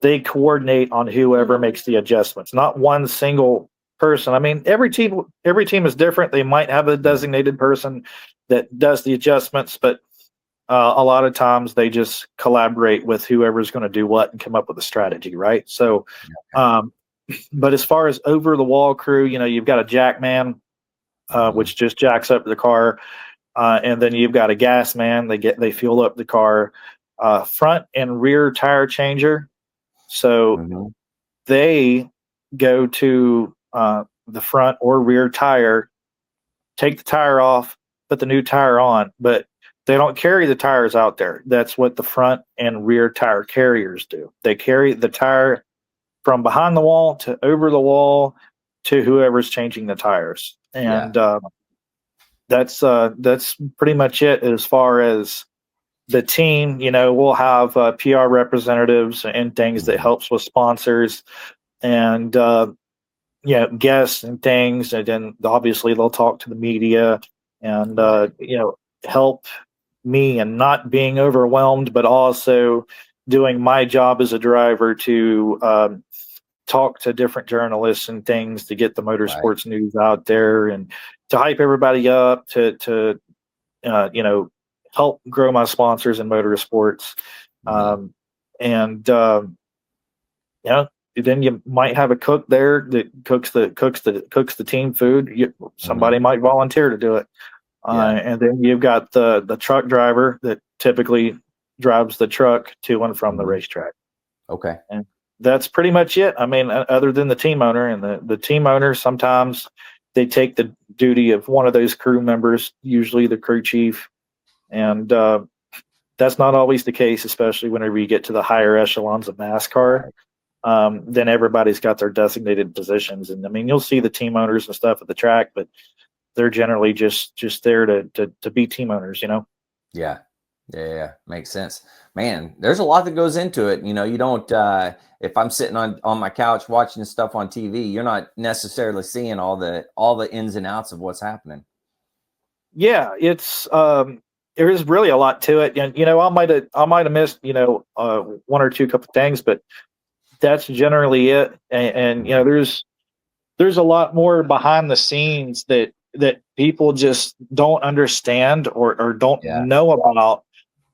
they coordinate on whoever makes the adjustments, not one single person. I mean, every team is different. They might have a Mhm. designated person that does the adjustments, but a lot of times they just collaborate with whoever's going to do what and come up with a strategy, right? So, Okay. um, but as far as over the wall crew, you've got a jack man, Mhm. which just jacks up the car, and then you've got a gas man. They fuel up the car, front and rear tire changer. So Mhm. they go to the front or rear tire, take the tire off, put the new tire on, but they don't carry the tires out there. That's what the front and rear tire carriers do. They carry the tire from behind the wall to over the wall to whoever's changing the tires. Yeah. And that's pretty much it as far as the team. We'll have PR representatives and things that Mhm. helps with sponsors and guests and things, and then obviously they'll talk to the media and Right. help me and not being overwhelmed, but also doing my job as a driver to talk to different journalists and things to get the Right. motorsports news out there and to hype everybody up to uh, you know help grow my sponsors in motorsports, Mhm. um, and you know then you might have a cook there that cooks the team food. Mhm. Somebody might volunteer to do it, Yeah. and then you've got the truck driver that typically drives the truck to and from the Mhm. racetrack. Okay. And that's pretty much it. I mean, other than the team owner, and the team owner, sometimes they take the duty of one of those crew members, usually the crew chief. And that's not always the case, especially whenever you get to the higher echelons of NASCAR. Right. then everybody's got their designated positions. And I mean, you'll see the team owners and stuff at the track, but they're generally just there to be team owners, you know? Yeah. Yeah. Makes sense. Man, there's a lot that goes into it. You know, you don't, if I'm sitting on my couch watching stuff on TV, you're not necessarily seeing all the ins and outs of what's happening. Yeah, it's there is really a lot to it. And you know, I might have missed, you know, one or two couple things, but that's generally it. And you know, there's a lot more behind the scenes that people just don't understand or don't Yeah. know about.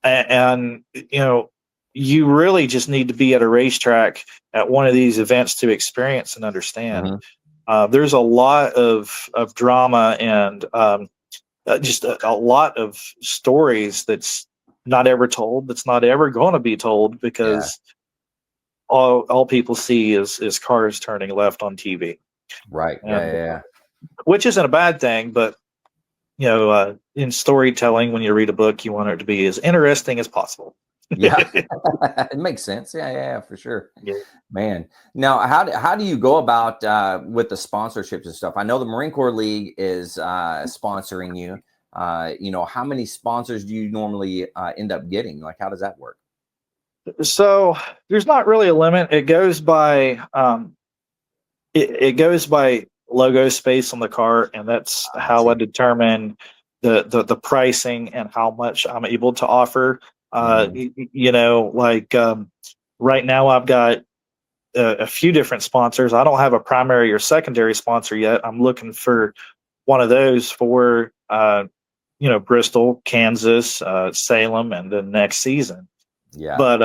And you know, you really just need to be at a racetrack at one of these events to experience and understand. There's a lot of drama and just a lot of stories that's not ever told, that's not ever going to be told, because all people see is cars turning left on TV. Right. And, Yeah. which isn't a bad thing, but you know, in storytelling, when you read a book, you want it to be as interesting as possible. Yeah. It makes sense. Yeah, for sure. Yeah. Man. Now, how do you go about with the sponsorships and stuff? I know the Marine Corps League is sponsoring you. You know, how many sponsors do you normally end up getting? Like, how does that work? So there's not really a limit. It goes by it goes by logo space on the car, and that's how I determine the pricing and how much I'm able to offer. You know, like right now I've got a few different sponsors. I don't have a primary or secondary sponsor yet. I'm looking for one of those for you know, Bristol, Kansas, Salem, and the next season. Yeah. But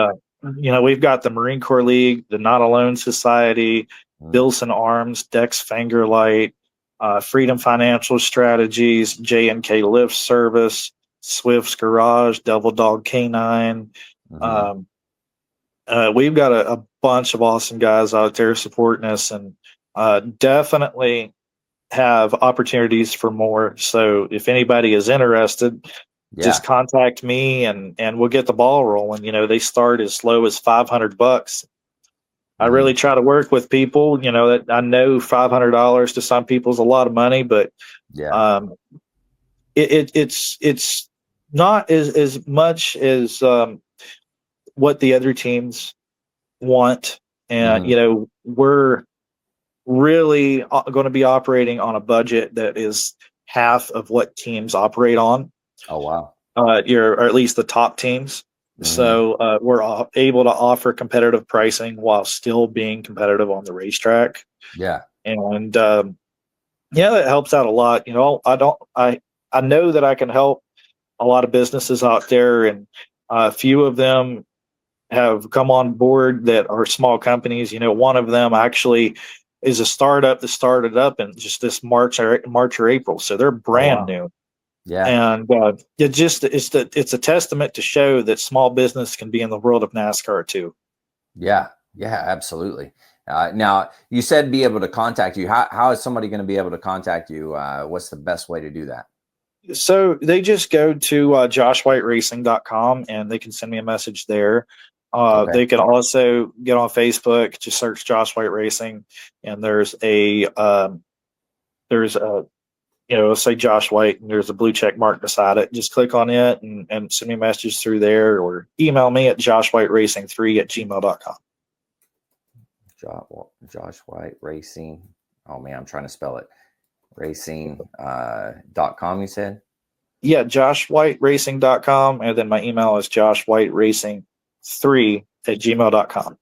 you know, we've got the Marine Corps League, the Not Alone Society, Bilson Arms, Dex Fingerlight, Freedom Financial Strategies, J&K Lift Service, Swift's Garage, Devil Dog Canine. We've got a bunch of awesome guys out there supporting us, and definitely have opportunities for more. So if anybody is interested, just contact me and we'll get the ball rolling. You know, they start as low as $500. I really try to work with people, you know, that I know $500 to some people is a lot of money, but it's not as much as what the other teams want. And you know, we're really going to be operating on a budget that is half of what teams operate on. Oh, wow. Or at least the top teams. So we're able to offer competitive pricing while still being competitive on the racetrack. Yeah. And yeah, that helps out a lot. You know, I know that I can help a lot of businesses out there, and a few of them have come on board that are small companies. You know, one of them actually is a startup that started up in just this March or April. So they're brand new. Yeah. And it's a testament to show that small business can be in the world of NASCAR too. Yeah, absolutely. Now, you said be able to contact you. How is somebody going to be able to contact you? What's the best way to do that? So they just go to joshwhiteracing.com and they can send me a message there. They can also get on Facebook, just search Josh White Racing, and there's a you know, say Josh White, and there's a blue check mark beside it. Just click on it and send me a message through there, or email me at joshwhiteracing3@gmail.com. Josh White Racing. Oh man, I'm trying to spell it. Racing .com, you said? Yeah, joshwhiteracing.com, and then my email is joshwhiteracing3@gmail.com.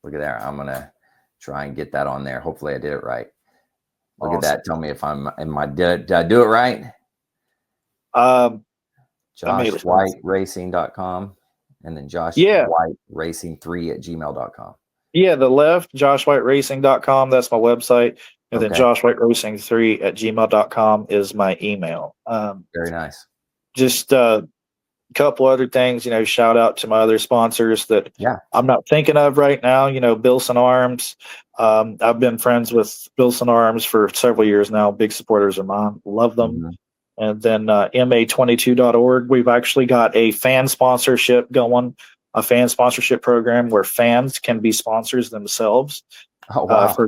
Look at that. I'm gonna try and get that on there. Hopefully I did it right. Look at that. Tell me if did I do it right? JoshWhiteRacing.com, and then JoshWhiteRacing3@gmail.com. Yeah, the left, joshwhiteracing.com, that's my website. And then joshwhiteracing3@gmail.com is my email. Very nice. Just a couple other things, you know, shout out to my other sponsors that I'm not thinking of right now. You know, Bilson Arms. I've been friends with Bilson Arms for several years now. Big supporters of mine. Love them. And then MA22.org. We've actually got a fan sponsorship going a fan sponsorship program where fans can be sponsors themselves. Oh, wow.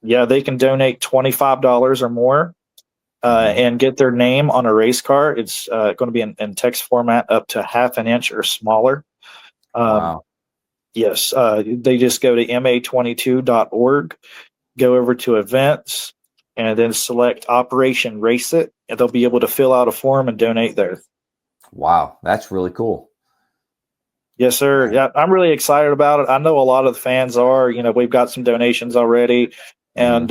They can donate $25 or more and get their name on a race car. It's going to be in text format up to half an inch or smaller. Wow. Yes, they just go to ma22.org, go over to events, and then select Operation Race It, and they'll be able to fill out a form and donate there. Wow. That's really cool. Yes, sir. Yeah, I'm really excited about it. I know a lot of the fans are. We've got some donations already, and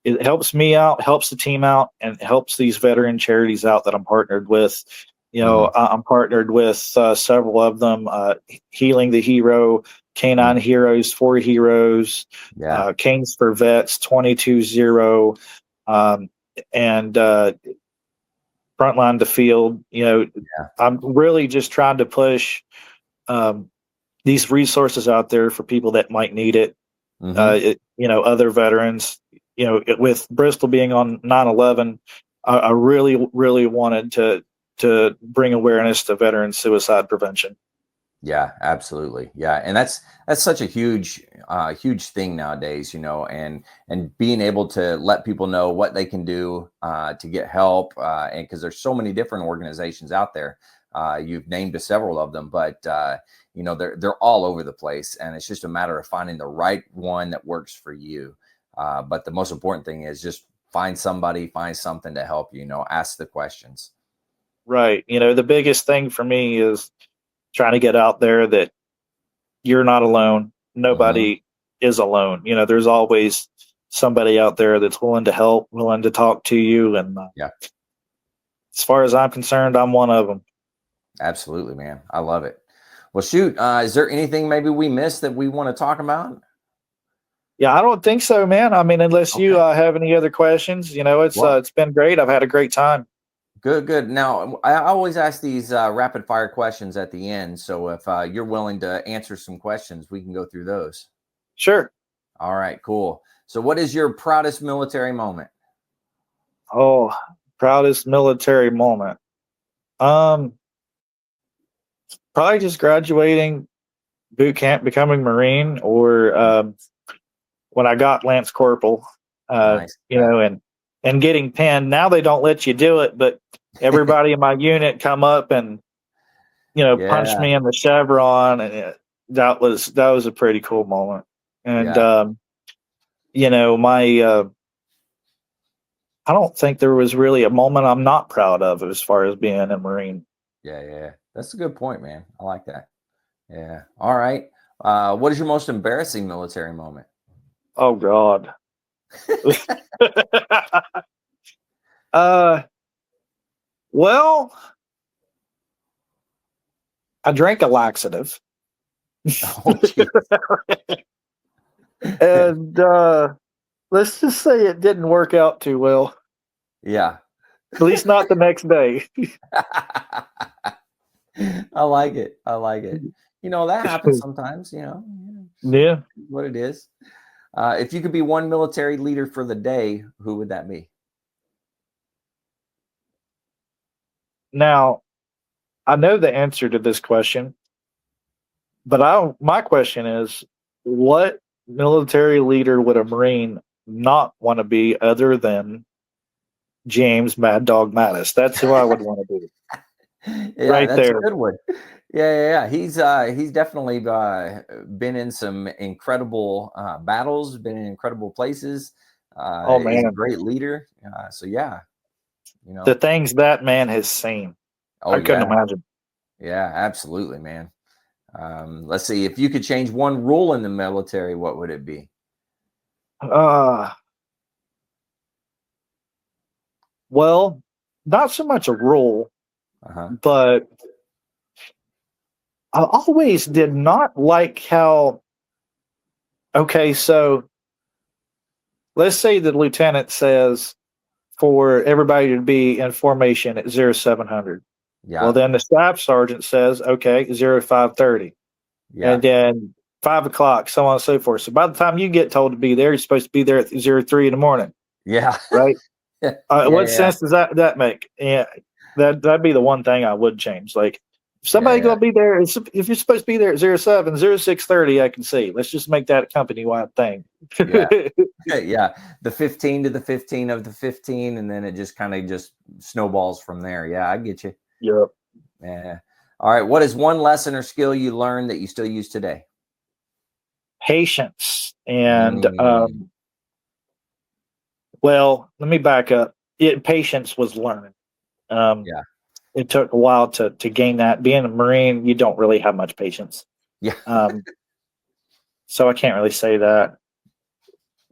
it helps me out, helps the team out, and helps these veteran charities out that I'm partnered with. I'm partnered with several of them: Healing the Hero, Canine Heroes, For Heroes, Canes for Vets, 22-0, and Frontline to Field. I'm really just trying to push these resources out there for people that might need it. Other veterans. With Bristol being on 9/11, I really, really wanted to bring awareness to veteran suicide prevention. Yeah, absolutely. Yeah, and that's such a huge thing nowadays, and being able to let people know what they can do to get help, and because there's so many different organizations out there. You've named several of them, but they're all over the place, and it's just a matter of finding the right one that works for you. But the most important thing is just find something to help you. Ask the questions. Right. The biggest thing for me is trying to get out there that you're not alone. Nobody is alone. There's always somebody out there that's willing to help, willing to talk to you. And as far as I'm concerned, I'm one of them. Absolutely, man. I love it. Well, shoot, is there anything maybe we missed that we want to talk about? Yeah, I don't think so, man. I mean, unless you have any other questions, it's been great. I've had a great time. Good. Now, I always ask these rapid fire questions at the end. So if you're willing to answer some questions, we can go through those. Sure. All right, cool. So what is your proudest military moment? Oh, proudest military moment. Probably just graduating boot camp, becoming Marine, or when I got Lance Corporal, Nice. and getting pinned. Now they don't let you do it, but everybody in my unit come up and punch me in the chevron, and that was a pretty cool moment. And I don't think there was really a moment I'm not proud of as far as being a Marine. Yeah. That's a good point, man. I like that. Yeah. All right. What is your most embarrassing military moment? Oh God. Well, I drank a laxative. Oh, and let's just say it didn't work out too well. Yeah. At least not the next day. I like it. That happens sometimes, Yeah. what it is. If you could be one military leader for the day, who would that be? Now, I know the answer to this question, but my question is, what military leader would a Marine not want to be other than James Mad Dog Mattis? That's who I would want to be. Yeah, that's a good one. Yeah. He's definitely been in some incredible battles, been in incredible places. Oh man, he's a great leader. So yeah, the things that man has seen. Oh, I couldn't imagine. Yeah, absolutely, man. Let's see. If you could change one rule in the military, what would it be? Well, not so much a rule, but I always did not like how. Okay, so let's say the lieutenant says for everybody to be in formation at 0700. Yeah. Well, then the staff sergeant says, okay, 0530. Yeah. And then 5 o'clock, so on and so forth. So by the time you get told to be there, you're supposed to be there at 03 in the morning. Yeah. Right. What sense does that make? Yeah. That'd be the one thing I would change. Like, If somebody Yeah. going to be there, if you're supposed to be there at 07, 06:30, I can see. Let's just make that a company-wide thing. Yeah. Yeah. The 15 to the 15 of the 15, and then it just kind of just snowballs from there. Yeah, I get you. Yep. Yeah. All right. What is one lesson or skill you learned that you still use today? Patience. And, Mm, well, let me back up. Patience was learned. Um, yeah. it took a while to gain that. Being a Marine, you don't really have much patience. Yeah. Um, so I can't really say that.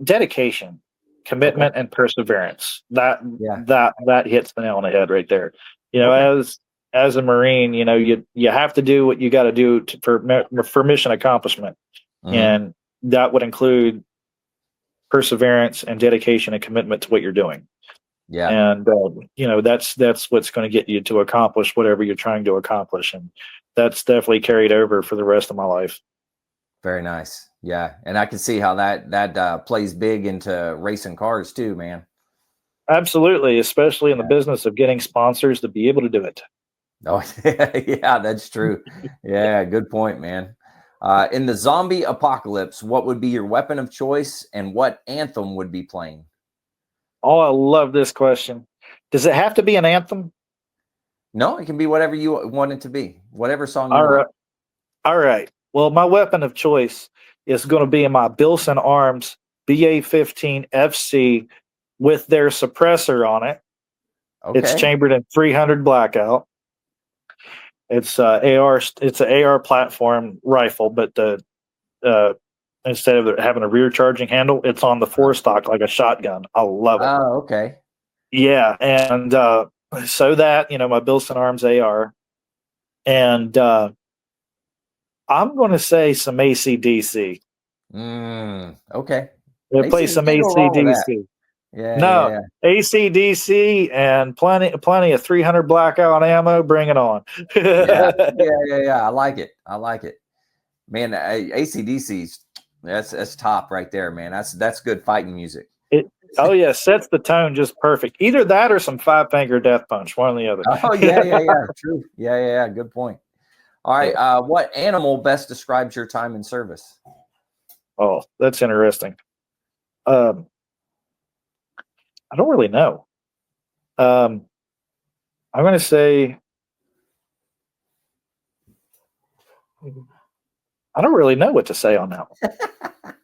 Dedication, Okay. commitment, and perseverance. That Yeah. that that hits the nail on the head right there. You know, Okay. as a Marine, you know, you have to do what you got to do for mission accomplishment, Hmm. and that would include perseverance and dedication and commitment to what you're doing. Yeah. And you know, that's what's going to get you to accomplish whatever you're trying to accomplish, and that's definitely carried over for the rest of my life. Very nice. Yeah. And I can see how that plays big into racing cars too, man. Absolutely, especially in the Yeah. business of getting sponsors to be able to do it. Oh, yeah, that's true. Yeah, good point, man. In the zombie apocalypse, what would be your weapon of choice and what anthem would be playing? Oh, I love this question. Does it have to be an anthem? No, it can be whatever you want it to be, whatever song you All want. right. All right. Well, my weapon of choice is going to be in my Bilson Arms BA-15 FC with their suppressor on it. It's Okay. chambered in 300 blackout. It's AR. It's an AR platform rifle, but uh, instead of having a rear charging handle, it's on the forestock like a shotgun. I love it. Oh, okay. Yeah, and so that, you know, my Bilson Arms AR, and I'm going to say some ACDC. Okay. Play AC, you some can't go wrong with that. ACDC. Yeah, No, yeah, ACDC and plenty of 300 blackout ammo. Bring it on. yeah, yeah. I like it. I like it, man. ACDC's that's top right there, man. That's good fighting music. It, oh yeah, sets the tone just perfect. Either that or some Five Finger Death Punch, one or the Oh, yeah. True. Yeah. Good point. All right. other. What animal best describes your time in service? Oh, that's interesting. Um, I don't really know. Um, I'm going to say I don't really know what to say on that one.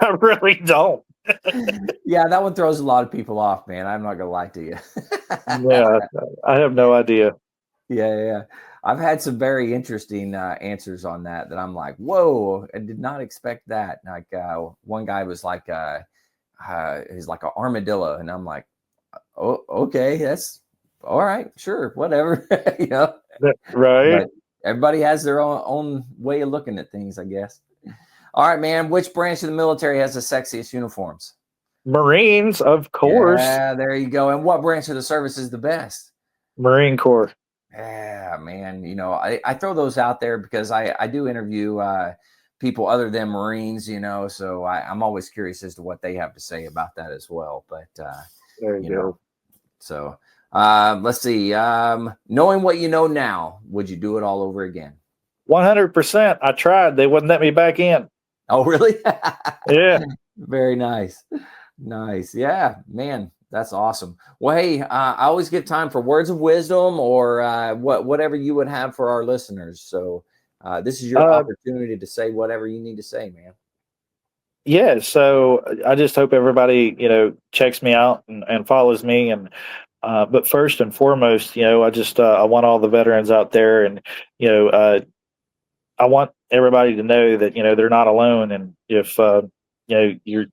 I really don't. Yeah, that one throws a lot of people off, man. I'm not gonna lie to you. Yeah, I have no idea. Yeah. I've had some very interesting answers on that. That I'm like, whoa, I did not expect that. Like one guy was like, he's like an armadillo, and I'm like, oh, okay, that's all right, sure, whatever, you know. Right? But everybody has their own way of looking at things, I guess. All right, man. Which branch of the military has the sexiest uniforms? Marines, of course. Yeah, there you go. And what branch of the service is the best? Marine Corps. Yeah, man. You know, I throw those out there because I do interview people other than Marines, you know, so I'm always curious as to what they have to say about that as well. But, There you you know, go. so let's see. Knowing what you know now, would you do it all over again? 100%. I tried. They wouldn't let me back in. Oh, really? Yeah. Very nice. Nice. Yeah, man, that's awesome. Well, hey, I always give time for words of wisdom or whatever you would have for our listeners. So this is your Uh, opportunity to say whatever you need to say, man. yeah. So I just hope everybody, you know, checks me out and follows me. And but first and foremost, you know, I want all the veterans out there, and you know, I want everybody to know that, you know, they're not alone. And if you know, you're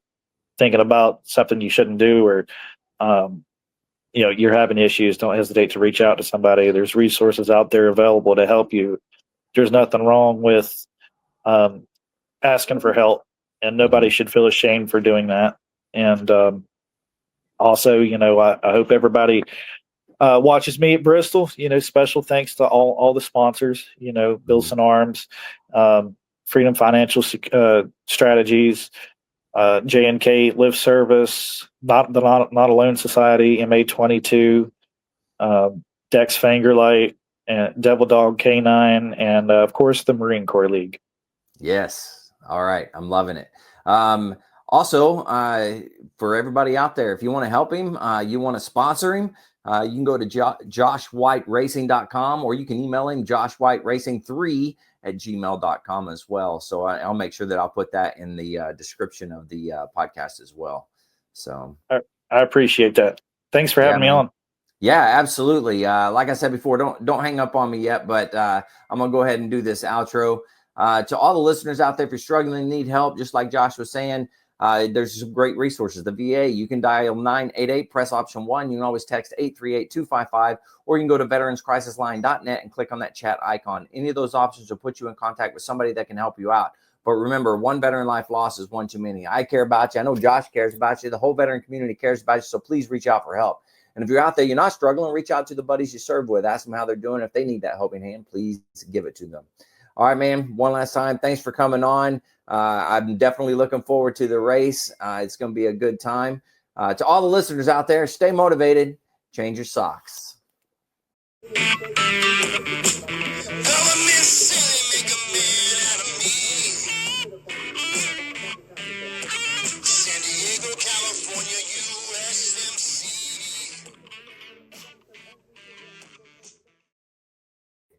thinking about something you shouldn't do, or um, you know, you're having issues, don't hesitate to reach out to somebody. There's resources out there available to help you. There's nothing wrong with um, asking for help, and nobody Mhm. should feel ashamed for doing that. And also, you know, I hope everybody watches me at Bristol. You know, special thanks to all the sponsors. You know, Mhm. Bilson Arms, um, Freedom Financial Strategies, J&K Live Service, Not Alone Society, MA22, um, Dex Fingerlight. and Devil Dog K9, and of course the Marine Corps League. Yes. All right. I'm loving it. Also, for everybody out there, if you want to help him, you want to sponsor him, you can go to joshwhiteracing.com, or you can email him joshwhiteracing3@gmail.com as well. So I'll make sure that I'll put that in the description of the podcast as well. So I appreciate that. Thanks for having me on. Yeah, absolutely. Like I said before, don't hang up on me yet, but I'm gonna go ahead and do this outro. To all the listeners out there, if you're struggling and need help, just like Josh was saying, there's some great resources. The VA, you can dial 988, press option 1. You can always text 838-255, or you can go to veteranscrisisline.net and click on that chat icon. Any of those options will put you in contact with somebody that can help you out. But remember, one veteran life loss is one too many. I care about you. I know Josh cares about you. The whole veteran community cares about you. So please reach out for help. And if you're out there, you're not struggling, reach out to the buddies you serve with. Ask them how they're doing. If they need that helping hand, please give it to them. All right, man. One last time, thanks for coming on. I'm definitely looking forward to the race. It's going to be a good time. To all the listeners out there, stay motivated. Change your socks.